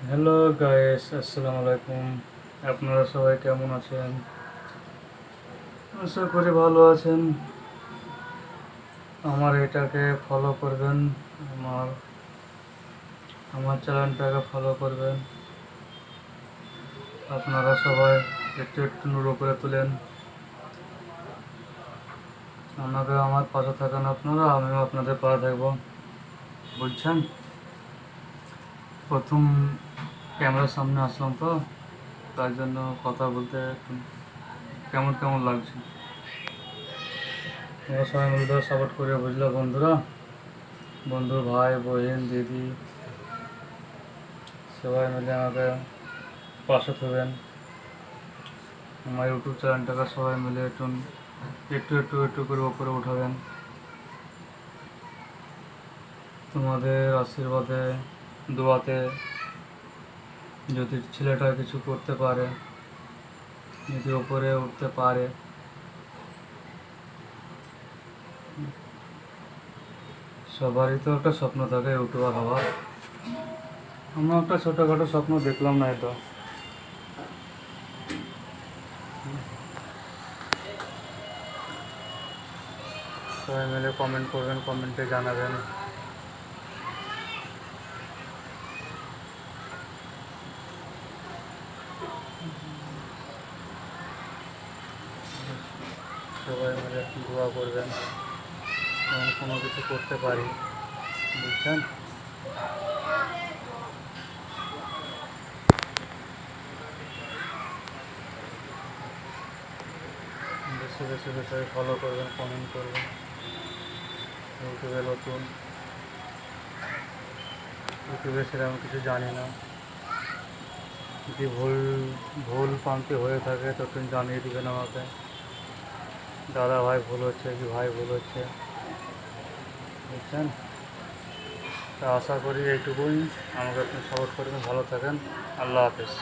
Hello guys, আসসালামু আলাইকুম। আপনারা সবাই কেমন আছেন? আশা করি ভালো আছেন। আমার এটাকে ফলো করবেন, আমার আমার চ্যানেলটাকে ফলো করবেন। আপনারা সবাই একটু একটু নুরো করে তুলেন। আমাকে আমার পাশে থাকেন আপনারা, আমিও আপনাদের পাশে থাকবো। বুঝছেন? প্রথম ক্যামেরার সামনে আসলাম তো, তার জন্য কথা বলতে একটু কেমন কেমন লাগছে। তোমরা সবাই মিলে সাপোর্ট করে, বুঝলো বন্ধুরা? বন্ধু, ভাই, বোন, দিদি, সবাই মিলে আমাকে পাশে থাকবেন। আমার ইউটিউব চ্যানেলটাকে সবাই মিলে একটু একটু একটু একটু করে উপরে উঠাবেন। তোমাদের আশীর্বাদে, দোয়াতে যদি ছেলেটা কিছু করতে পারে, যদি উপরে উঠতে পারে, সবারই তো একটা স্বপ্ন থাকে ইউটিউবার হওয়ার। আমরা একটা ছোটোখাটো স্বপ্ন দেখলাম না এটা। সবাই মিলে কমেন্ট করবেন, কমেন্টে জানাবেন। সবাই মিলে দোয়া করবেন যেমন কোনো কিছু করতে পারি। বুঝছেন? বেশি বেশি বিষয়ে ফলো করবেন, কমেন্ট করবেন। ইউটিউবে নতুন, ইউটিউবে সেরকম কিছু জানি না। যদি ভুল ভুল প্রান্তি হয়ে থাকে তো তুমি জানিয়ে দেবেন আমাকে। দাদা ভাই ভুল হচ্ছে কি ভাই ভুল হচ্ছে। বুঝছেন? তা আশা করি এইটুকুই। আমাকে আপনি সাপোর্ট করবেন। ভালো থাকেন। আল্লাহ হাফেজ।